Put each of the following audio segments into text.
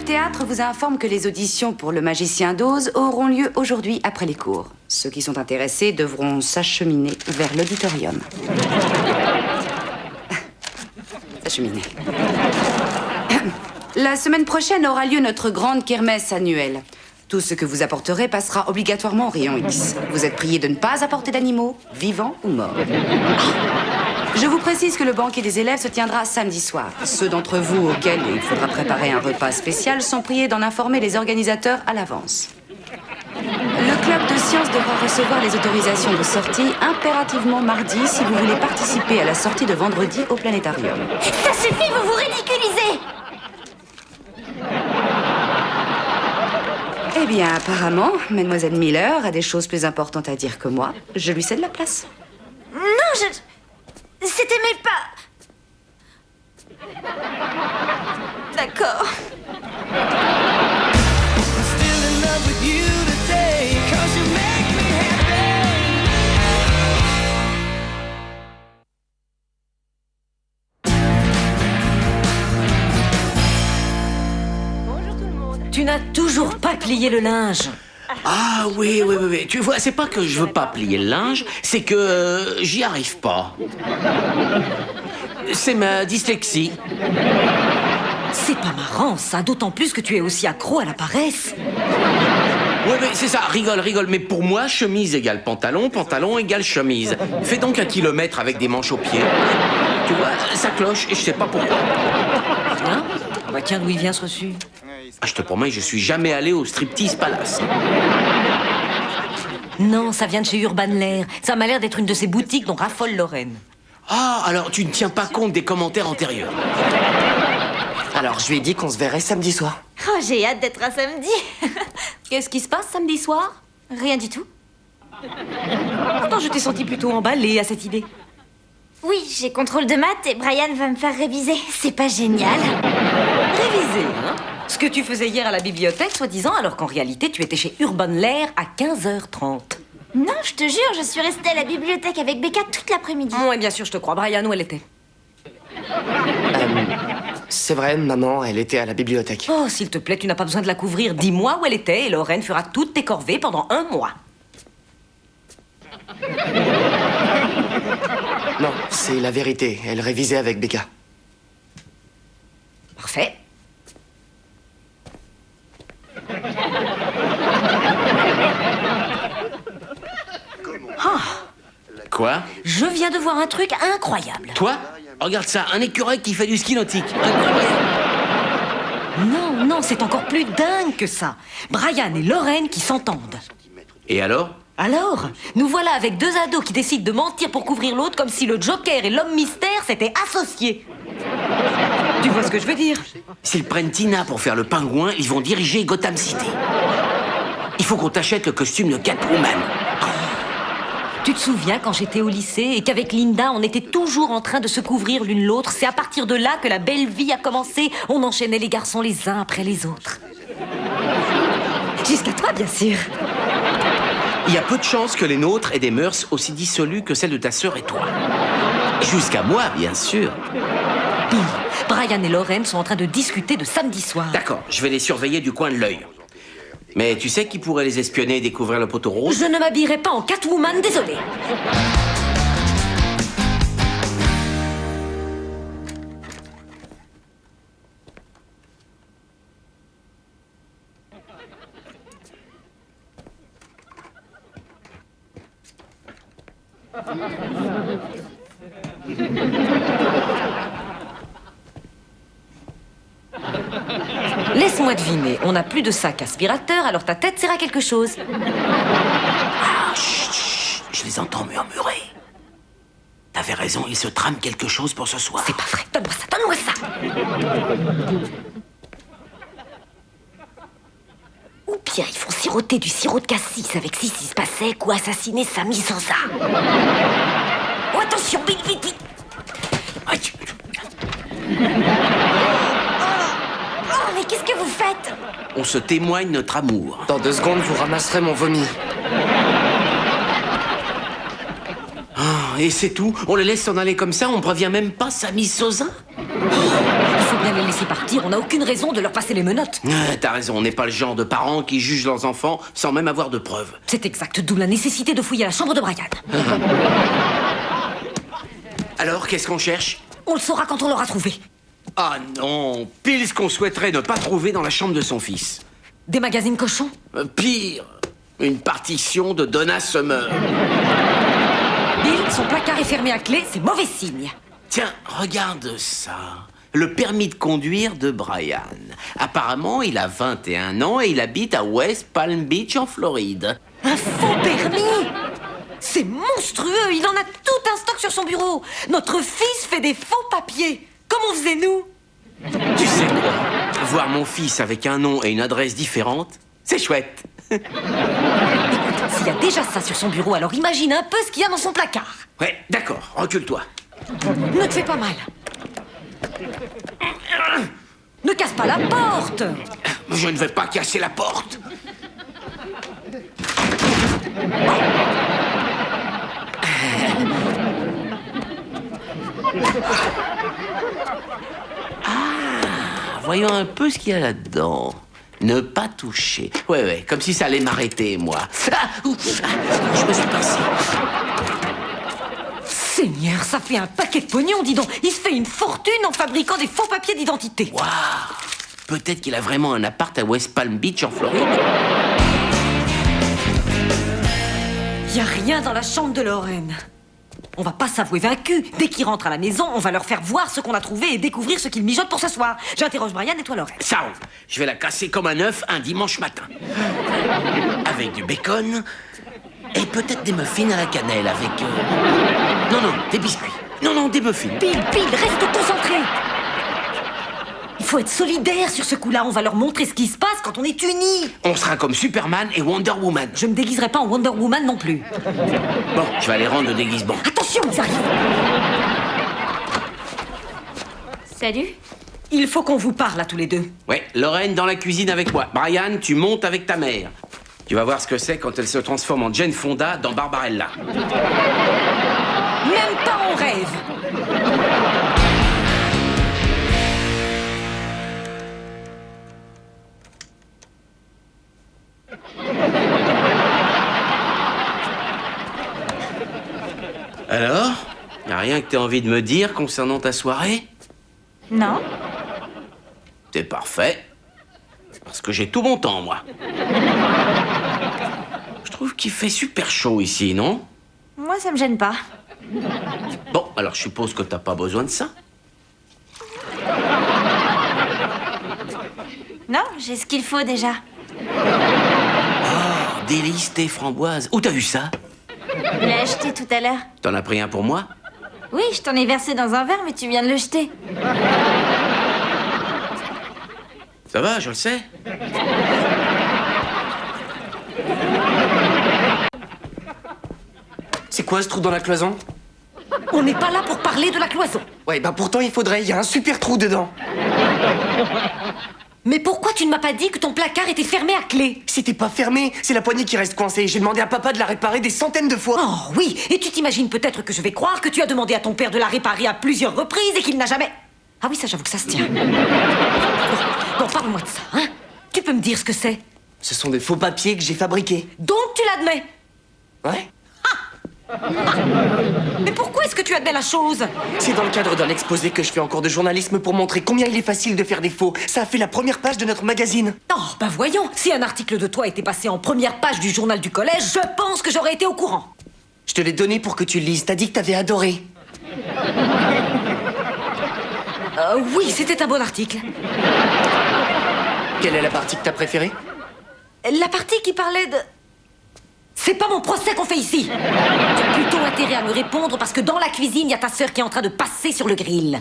Théâtre vous informe que les auditions pour le Magicien d'Oz auront lieu aujourd'hui après les cours. Ceux qui sont intéressés devront s'acheminer vers l'auditorium. S'acheminer. La semaine prochaine aura lieu notre grande kermesse annuelle. Tout ce que vous apporterez passera obligatoirement au rayon X. Vous êtes priés de ne pas apporter d'animaux, vivants ou morts. Je vous précise que le banquet des élèves se tiendra samedi soir. Ceux d'entre vous auxquels il faudra préparer un repas spécial sont priés d'en informer les organisateurs à l'avance. Le club de sciences devra recevoir les autorisations de sortie impérativement mardi si vous voulez participer à la sortie de vendredi au planétarium. Ça suffit, vous vous ridiculisez! Eh bien, apparemment, Mademoiselle Miller a des choses plus importantes à dire que moi. Je lui cède la place. Non, c'était mes pas... D'accord. Tu n'as toujours pas plié le linge. Ah oui. Tu vois, c'est pas que je veux pas plier le linge, c'est que j'y arrive pas. C'est ma dyslexie. C'est pas marrant, ça, d'autant plus que tu es aussi accro à la paresse. Oui, c'est ça, rigole. Mais pour moi, chemise égale pantalon, pantalon égale chemise. Fais donc 1 kilomètre avec des manches aux pieds. Tu vois, ça cloche et je sais pas pourquoi. Hein? Ah bah tiens, d'où il vient ce reçu? Ah, je te promets, je suis jamais allé au Striptease Palace. Non, ça vient de chez Urban Lair. Ça m'a l'air d'être une de ces boutiques dont raffole Lorraine. Ah, alors tu ne tiens pas compte des commentaires antérieurs. Alors, je lui ai dit qu'on se verrait samedi soir. Oh, j'ai hâte d'être un samedi. Qu'est-ce qui se passe samedi soir? Rien du tout. Pourtant, je t'ai senti plutôt emballée à cette idée. Oui, j'ai contrôle de maths et Brian va me faire réviser. C'est pas génial. Réviser, hein? Ce que tu faisais hier à la bibliothèque, soi-disant, alors qu'en réalité, tu étais chez Urban Lair à 15h30. Non, je te jure, je suis restée à la bibliothèque avec Becca toute l'après-midi. Oui, bien sûr, je te crois. Brian, où elle était? C'est vrai, maman, elle était à la bibliothèque. Oh, s'il te plaît, tu n'as pas besoin de la couvrir. Dis-moi où elle était et Lorraine fera toutes tes corvées pendant 1 mois. Non, c'est la vérité. Elle révisait avec Becca. Parfait. Quoi? Je viens de voir un truc incroyable. Toi? Regarde ça, un écureuil qui fait du ski nautique. Incroyable. Non, c'est encore plus dingue que ça. Brian et Lorraine qui s'entendent. Et alors? Alors, nous voilà avec 2 ados qui décident de mentir pour couvrir l'autre comme si le Joker et l'homme mystère s'étaient associés. Tu vois ce que je veux dire? S'ils prennent Tina pour faire le pingouin, ils vont diriger Gotham City. Il faut qu'on t'achète le costume de Catwoman. Tu te souviens quand j'étais au lycée et qu'avec Linda, on était toujours en train de se couvrir l'une l'autre? C'est à partir de là que la belle vie a commencé. On enchaînait les garçons les uns après les autres. Jusqu'à toi, bien sûr. Il y a peu de chances que les nôtres aient des mœurs aussi dissolues que celles de ta sœur et toi. Jusqu'à moi, bien sûr. Bill, Brian et Lorraine sont en train de discuter de samedi soir. D'accord, je vais les surveiller du coin de l'œil. Mais tu sais qui pourrait les espionner et découvrir le poteau rose? Je ne m'habillerai pas en Catwoman, désolé. Laisse-moi deviner, on n'a plus de sac aspirateur, alors ta tête sert à quelque chose. Ah, chut, je les entends murmurer. T'avais raison, il se trame quelque chose pour ce soir. C'est pas vrai, donne-moi ça. Ou bien ils font siroter du sirop de cassis avec Sissi Spacek ou assassiner Samy Sosa. Oh, attention, vite. Aïe. Oh, mais qu'est-ce que vous faites? On se témoigne notre amour. Dans 2 secondes, vous ramasserez mon vomi. Ah, et c'est tout? On les laisse s'en aller comme ça? On prévient même pas Samy Sosa? Il faut bien les laisser partir, on n'a aucune raison de leur passer les menottes. T'as raison, on n'est pas le genre de parents qui jugent leurs enfants sans même avoir de preuves. C'est exact, d'où la nécessité de fouiller la chambre de Brian. Alors, qu'est-ce qu'on cherche? On le saura quand on l'aura trouvé. Ah non, pile ce qu'on souhaiterait ne pas trouver dans la chambre de son fils. Des magazines cochons? Pire, une partition de Donna Summer. Bill, son placard est fermé à clé, c'est mauvais signe. Tiens, regarde ça. Le permis de conduire de Brian. Apparemment, il a 21 ans et il habite à West Palm Beach en Floride. Un faux permis? C'est monstrueux, il en a tout un stock sur son bureau. Notre fils fait des faux papiers. Comment faisait-nous? Tu sais quoi? Voir mon fils avec un nom et une adresse différente, c'est chouette. S'il y a déjà ça sur son bureau, alors imagine un peu ce qu'il y a dans son placard. Ouais, d'accord, recule-toi. Ne te fais pas mal. Ne casse pas la porte. Je ne vais pas casser la porte. Voyons un peu ce qu'il y a là-dedans. Ne pas toucher. Ouais, comme si ça allait m'arrêter, moi. Je me suis passé. Seigneur, ça fait un paquet de pognon, dis donc. Il se fait une fortune en fabriquant des faux papiers d'identité. Waouh! Peut-être qu'il a vraiment un appart à West Palm Beach en Floride. Y a rien dans la chambre de Lorraine. On va pas s'avouer vaincu. Dès qu'ils rentrent à la maison, on va leur faire voir ce qu'on a trouvé et découvrir ce qu'ils mijotent pour ce soir. J'interroge Brian et toi, Lorraine. Ça, je vais la casser comme un œuf un dimanche matin. Avec du bacon et peut-être des muffins à la cannelle avec... Non, des biscuits. Non, des muffins. Bill, reste concentré. Il faut être solidaire sur ce coup-là. On va leur montrer ce qui se passe quand on est unis. On sera comme Superman et Wonder Woman. Je me déguiserai pas en Wonder Woman non plus. Bon, je vais aller rendre le déguisement. Attention, ils arrivent. Salut. Il faut qu'on vous parle à tous les deux. Ouais, Lorraine dans la cuisine avec moi. Brian, tu montes avec ta mère. Tu vas voir ce que c'est quand elle se transforme en Jane Fonda dans Barbarella. Même pas en rêve. Alors, y a rien que t'aies envie de me dire concernant ta soirée? Non. C'est parfait. Parce que j'ai tout mon temps, moi. Je trouve qu'il fait super chaud ici, non? Moi, ça me gêne pas. Bon, alors je suppose que t'as pas besoin de ça. Non, j'ai ce qu'il faut déjà. Oh, délice thé framboise. Où t'as eu ça? Je l'ai acheté tout à l'heure. T'en as pris un pour moi? Oui, je t'en ai versé dans un verre, mais tu viens de le jeter. Ça va, je le sais. C'est quoi ce trou dans la cloison? On n'est pas là pour parler de la cloison. Ouais, bah pourtant il faudrait, il y a un super trou dedans. Mais pourquoi tu ne m'as pas dit que ton placard était fermé à clé? C'était pas fermé, c'est la poignée qui reste coincée. J'ai demandé à papa de la réparer des centaines de fois. Oh oui, et tu t'imagines peut-être que je vais croire que tu as demandé à ton père de la réparer à plusieurs reprises et qu'il n'a jamais... Ah oui, ça j'avoue que ça se tient. Bon, parle-moi de ça, hein? Tu peux me dire ce que c'est? Ce sont des faux papiers que j'ai fabriqués. Donc tu l'admets? Ouais? Mais pourquoi est-ce que tu admets la chose? C'est dans le cadre d'un exposé que je fais en cours de journalisme pour montrer combien il est facile de faire des faux. Ça a fait la première page de notre magazine. Oh, bah voyons, si un article de toi était passé en première page du journal du collège, je pense que j'aurais été au courant. Je te l'ai donné pour que tu le lises. T'as dit que t'avais adoré. Oui, c'était un bon article. Quelle est la partie que t'as préférée? La partie qui parlait de... C'est pas mon procès qu'on fait ici. Tu as plutôt intérêt à me répondre parce que dans la cuisine, il y a ta sœur qui est en train de passer sur le grill.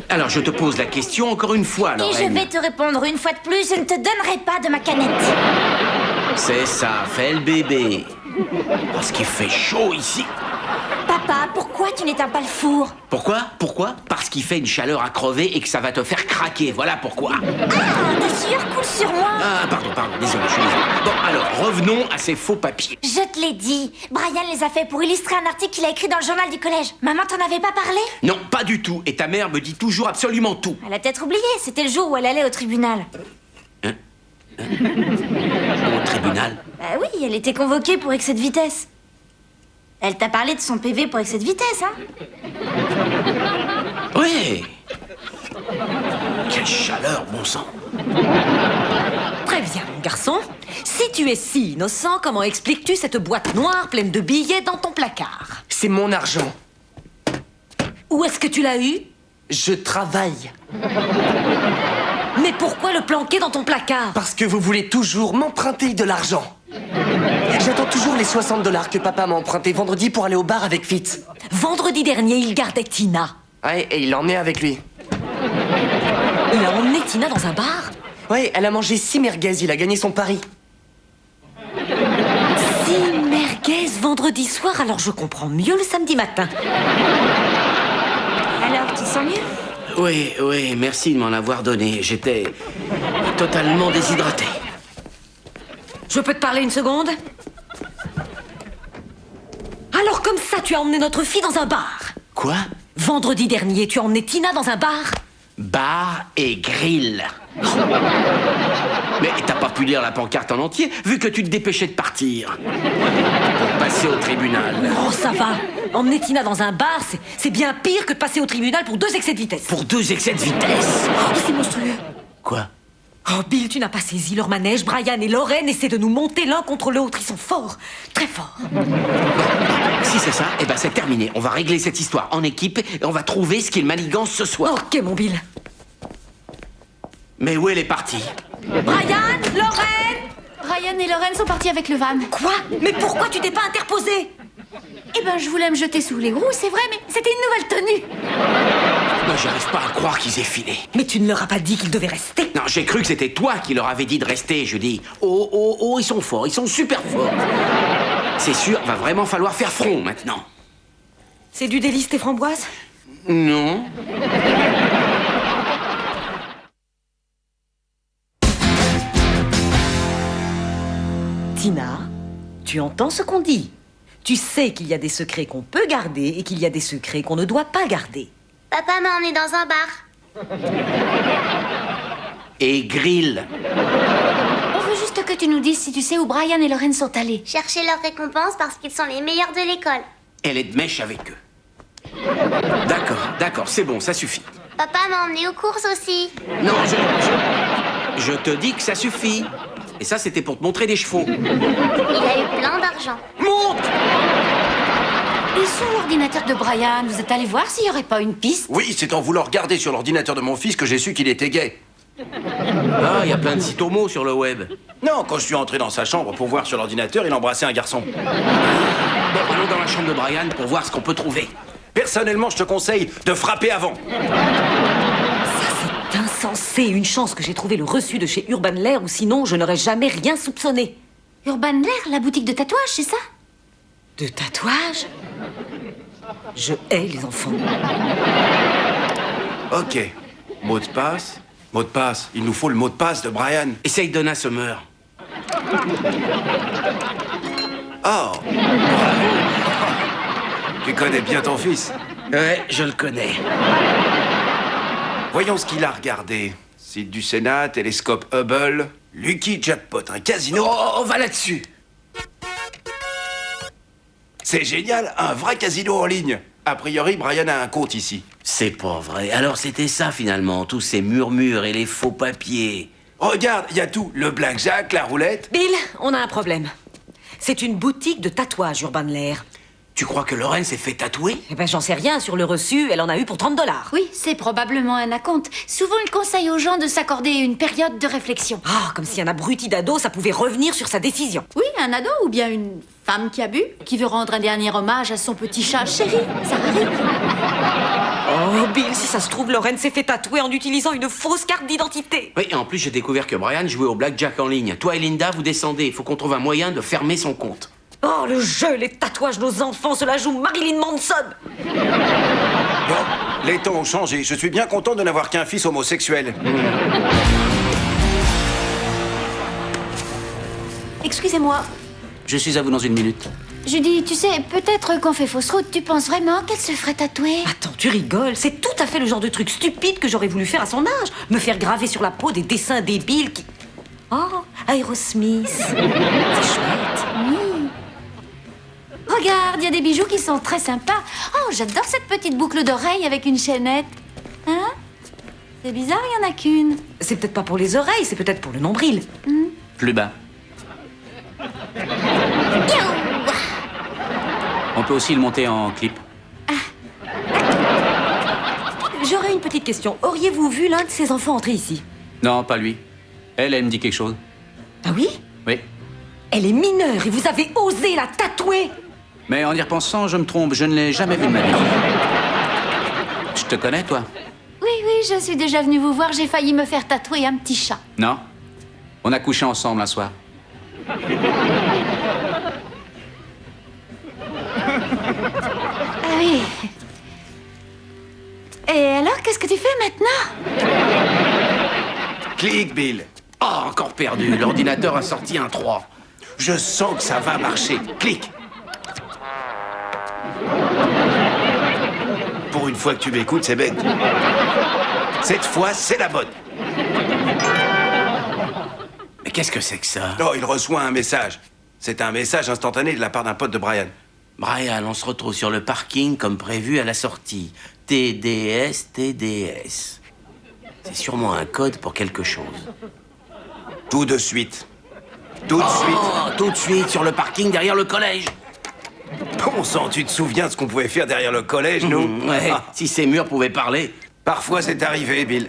Alors, je te pose la question encore une fois, Et Lorraine. je vais te répondre une fois de plus, je ne te donnerai pas de ma canette. C'est ça, fais le bébé. Parce qu'il fait chaud ici. Papa Papa, pourquoi tu n'éteins pas le four? Pourquoi? Parce qu'il fait une chaleur à crever et que ça va te faire craquer. Voilà pourquoi. Ah, ta sueur coule sur moi. Ah, pardon, désolé, je suis désolé. Bon, alors, revenons à ces faux papiers. Je te l'ai dit. Brian les a fait pour illustrer un article qu'il a écrit dans le journal du collège. Maman t'en avait pas parlé? Non, pas du tout. Et ta mère me dit toujours absolument tout. Elle a peut-être oublié. C'était le jour où elle allait au tribunal. Au tribunal? Bah oui, elle était convoquée pour excès de vitesse. Elle t'a parlé de son PV pour excès de vitesse, hein? Oui. Quelle chaleur, bon sang. Très bien, mon garçon. Si tu es si innocent, comment expliques-tu cette boîte noire pleine de billets dans ton placard? C'est mon argent. Où est-ce que tu l'as eu? Je travaille. Mais pourquoi le planquer dans ton placard? Parce que vous voulez toujours m'emprunter de l'argent. J'attends toujours les $60 que papa m'a emprunté vendredi pour aller au bar avec Fitz. Vendredi dernier, il gardait Tina. Ouais, et il l'emmenait avec lui. Il a emmené Tina dans un bar? Ouais, elle a mangé 6 merguez, il a gagné son pari. 6 merguez vendredi soir, alors je comprends mieux le samedi matin. Alors, tu sens mieux? Oui, merci de m'en avoir donné. J'étais totalement déshydraté. Je peux te parler une seconde? Alors comme ça, tu as emmené notre fille dans un bar. Quoi? Vendredi dernier, tu as emmené Tina dans un bar? Bar et grill. Mais t'as pas pu lire la pancarte en entier, vu que tu te dépêchais de partir. Pour passer au tribunal. Oh, ça va. Emmener Tina dans un bar, c'est bien pire que de passer au tribunal pour 2 excès de vitesse. Pour 2 excès de vitesse. Oh, c'est monstrueux. Quoi? Oh, Bill, tu n'as pas saisi leur manège. Brian et Lorraine essaient de nous monter l'un contre l'autre. Ils sont forts, très forts. Si c'est ça, eh ben c'est terminé. On va régler cette histoire en équipe et on va trouver ce qu'il manigance ce soir. Ok, mon Bill. Mais où elle est partie? Brian, Lorraine! Brian et Lorraine sont partis avec le van. Quoi? Mais pourquoi tu t'es pas interposé? Eh ben, je voulais me jeter sous les roues, c'est vrai, mais c'était une nouvelle tenue. Non, j'arrive pas à croire qu'ils aient filé. Mais tu ne leur as pas dit qu'ils devaient rester. Non, j'ai cru que c'était toi qui leur avais dit de rester. Je dis, oh, ils sont forts, ils sont super forts. C'est sûr, va vraiment falloir faire front maintenant. C'est du délice tes framboises? Non. Tina, tu entends ce qu'on dit? Tu sais qu'il y a des secrets qu'on peut garder et qu'il y a des secrets qu'on ne doit pas garder. Papa m'a emmené dans un bar. Et grill. On veut juste que tu nous dises si tu sais où Brian et Lorraine sont allés. Chercher leur récompense parce qu'ils sont les meilleurs de l'école. Elle est de mèche avec eux. D'accord, c'est bon, ça suffit. Papa m'a emmené aux courses aussi. Non, je te dis que ça suffit. Et ça, c'était pour te montrer des chevaux. Il a eu plein d'argent. Monte! Et sur l'ordinateur de Brian, vous êtes allé voir s'il n'y aurait pas une piste? Oui, c'est en voulant regarder sur l'ordinateur de mon fils que j'ai su qu'il était gay. Ah, il y a plein de sites homo sur le web. Non, quand je suis entré dans sa chambre pour voir sur l'ordinateur, il embrassait un garçon. Bon, allons dans la chambre de Brian pour voir ce qu'on peut trouver. Personnellement, je te conseille de frapper avant. C'est insensé. Une chance que j'ai trouvé le reçu de chez Urban Lair ou sinon je n'aurais jamais rien soupçonné. Urban Lair, la boutique de tatouage, c'est ça? De tatouage? Je hais les enfants. Ok. Mot de passe. Mot de passe. Il nous faut le mot de passe de Brian. Essaye Donna Summer. Oh. Bravo. Tu connais bien ton fils. Ouais, je le connais. Voyons ce qu'il a regardé. Site du Sénat, télescope Hubble, Lucky Jackpot, un casino. Oh, on va là-dessus. C'est génial, un vrai casino en ligne. A priori, Brian a un compte ici. C'est pas vrai. Alors c'était ça finalement, tous ces murmures et les faux papiers. Regarde, il y a tout. Le blackjack, la roulette. Bill, on a un problème. C'est une boutique de tatouage Urban Lair. Tu crois que Lorraine s'est fait tatouer? Eh ben j'en sais rien, sur le reçu, elle en a eu pour $30. Oui, c'est probablement un acompte. Souvent, il conseille aux gens de s'accorder une période de réflexion. Ah, comme si un abruti d'ado, ça pouvait revenir sur sa décision. Oui, un ado ou bien une femme qui a bu, qui veut rendre un dernier hommage à son petit chat chéri. Ça arrive. Oh, Bill, si ça se trouve, Lorraine s'est fait tatouer en utilisant une fausse carte d'identité. Oui, et en plus j'ai découvert que Brian jouait au blackjack en ligne. Toi et Linda, vous descendez. Il faut qu'on trouve un moyen de fermer son compte. Oh, le jeu, les tatouages, nos enfants, cela joue Marilyn Manson. Bon, les temps ont changé. Je suis bien content de n'avoir qu'un fils homosexuel. Excusez-moi. Je suis à vous dans une minute. Judy, tu sais, peut-être qu'on fait fausse route. Tu penses vraiment qu'elle se ferait tatouer? Attends, tu rigoles, c'est tout à fait le genre de truc stupide que j'aurais voulu faire à son âge. Me faire graver sur la peau des dessins débiles qui... Oh, Aerosmith. C'est chouette. Regarde, il y a des bijoux qui sont très sympas. Oh, j'adore cette petite boucle d'oreille avec une chaînette. Hein? C'est bizarre, il n'y en a qu'une. C'est peut-être pas pour les oreilles, c'est peut-être pour le nombril. Plus bas. On peut aussi le monter en clip. J'aurais une petite question. Auriez-vous vu l'un de ses enfants entrer ici? Non, pas lui. Elle me dit quelque chose. Ah oui? Oui. Elle est mineure et vous avez osé la tatouer! Mais en y repensant, je me trompe. Je ne l'ai jamais vue de ma vie. Je te connais, toi? Oui, je suis déjà venue vous voir. J'ai failli me faire tatouer un petit chat. Non. On a couché ensemble un soir. Ah oui. Et alors, qu'est-ce que tu fais maintenant? Clique, Bill. Oh, encore perdu. L'ordinateur a sorti un 3. Je sens que ça va marcher. Clique. Pour une fois que tu m'écoutes, c'est bête. Cette fois, c'est la bonne. Mais qu'est-ce que c'est que ça? Oh, il reçoit un message. C'est un message instantané de la part d'un pote de Brian. Brian, on se retrouve sur le parking comme prévu à la sortie. TDS, TDS. C'est sûrement un code pour quelque chose. Tout de suite. Tout de suite. Oh, tout de suite, sur le parking derrière le collège. Bon sang, tu te souviens de ce qu'on pouvait faire derrière le collège, nous? Ouais, Ah, si ces murs pouvaient parler. parfois, c'est arrivé, Bill.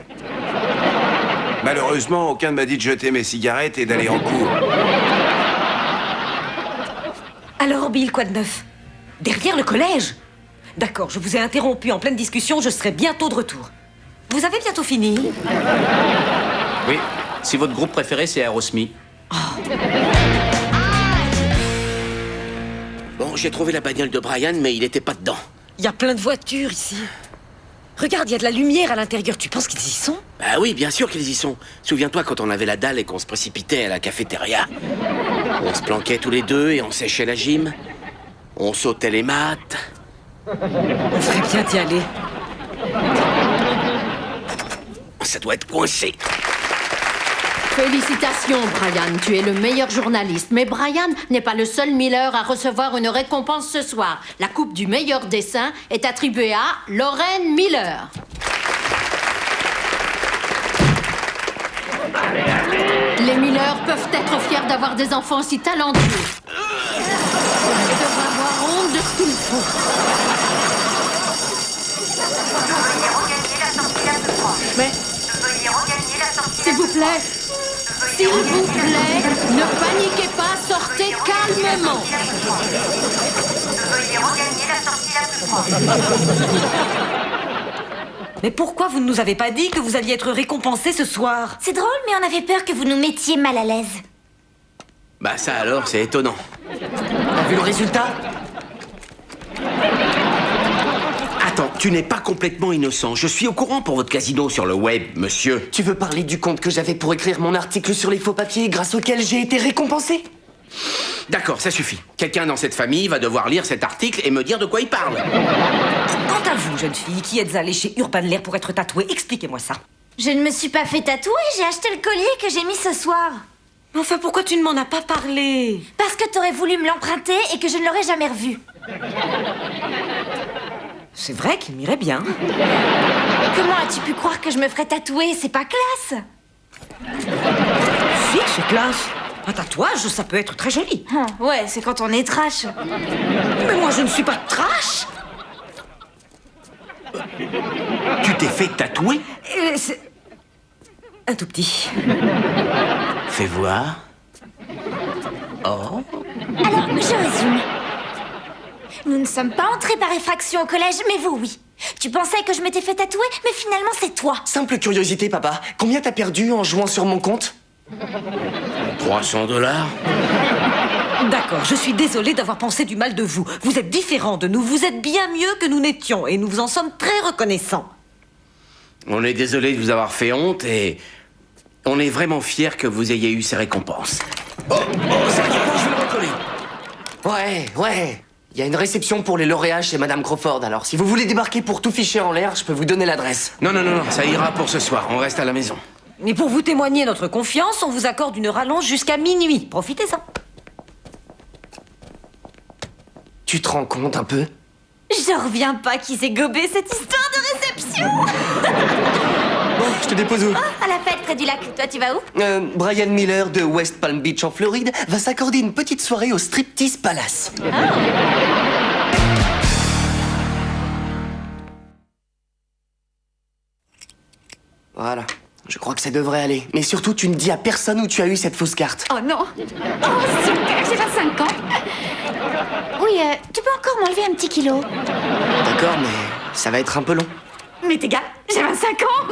Malheureusement, aucun ne m'a dit de jeter mes cigarettes et d'aller en cours. Alors, Bill, quoi de neuf? Derrière le collège? D'accord, je vous ai interrompu en pleine discussion, je serai bientôt de retour. Vous avez bientôt fini? Oui. Si votre groupe préféré, c'est Aerosmith. Bon, j'ai trouvé la bagnole de Brian, mais il était pas dedans. Il y a plein de voitures ici. Regarde, il y a de la lumière à l'intérieur, tu penses qu'ils y sont? Bah oui, bien sûr qu'ils y sont. Souviens-toi quand on avait la dalle et qu'on se précipitait à la cafétéria. On se planquait tous les deux et on séchait la gym. On sautait les maths. On ferait bien d'y aller. Ça doit être coincé. Félicitations, Brian. Tu es le meilleur journaliste. Mais Brian n'est pas le seul Miller à recevoir une récompense ce soir. La coupe du meilleur dessin est attribuée à Lorraine Miller. Les Miller peuvent être fiers d'avoir des enfants si talentueux. Et devraient avoir honte de ce qu'ils font. Mais... S'il vous plaît, ne paniquez pas, sortez calmement. Mais pourquoi vous ne nous avez pas dit que vous alliez être récompensé ce soir? C'est drôle, mais on avait peur que vous nous mettiez mal à l'aise. Bah ça alors, c'est étonnant. T'as vu le résultat? Attends, tu n'es pas complètement innocent. Je suis au courant pour votre casino sur le web, monsieur. Tu veux parler du compte que j'avais pour écrire mon article sur les faux papiers grâce auquel j'ai été récompensé? D'accord, ça suffit. Quelqu'un dans cette famille va devoir lire cet article et me dire de quoi il parle. Quant à vous, jeune fille, qui êtes allée chez Urban Lair pour être tatouée, expliquez-moi ça. Je ne me suis pas fait tatouer, j'ai acheté le collier que j'ai mis ce soir. Mais enfin, pourquoi tu ne m'en as pas parlé? Parce que t'aurais voulu me l'emprunter et que je ne l'aurais jamais revu. C'est vrai qu'il m'irait bien. Comment as-tu pu croire que je me ferais tatouer? C'est pas classe. Si, c'est classe. Un tatouage, ça peut être très joli. Ouais, c'est quand on est trash. Mais moi, je ne suis pas trash. Tu t'es fait tatouer? C'est... un tout petit. Fais voir. Oh. Alors, je résume. Nous ne sommes pas entrés par effraction au collège, mais vous, oui. Tu pensais que je m'étais fait tatouer, mais finalement, c'est toi. Simple curiosité, papa. Combien t'as perdu en jouant sur mon compte? 300 $. D'accord, je suis désolée d'avoir pensé du mal de vous. Vous êtes différents de nous, vous êtes bien mieux que nous n'étions, et nous vous en sommes très reconnaissants. On est désolé de vous avoir fait honte et on est vraiment fiers que vous ayez eu ces récompenses. Oh, ça y est, je vais le recoller. Ouais. Il y a une réception pour les lauréats chez Madame Crawford, alors si vous voulez débarquer pour tout ficher en l'air, je peux vous donner l'adresse. Non, ça ira pour ce soir, on reste à la maison. Et pour vous témoigner notre confiance, on vous accorde une rallonge jusqu'à minuit. Profitez-en. Tu te rends compte un peu? Je reviens pas qui s'est gobé cette histoire de réception. Bon, je te dépose où? À la fête près du lac. Toi, tu vas où? Brian Miller de West Palm Beach en Floride va s'accorder une petite soirée au Striptease Palace. Voilà, je crois que ça devrait aller. Mais surtout, tu ne dis à personne où tu as eu cette fausse carte. Oh non. Oh, super, j'ai 25 ans. Oui, tu peux encore m'enlever un petit kilo. D'accord, mais ça va être un peu long. Mais t'es gars, j'ai 25 ans.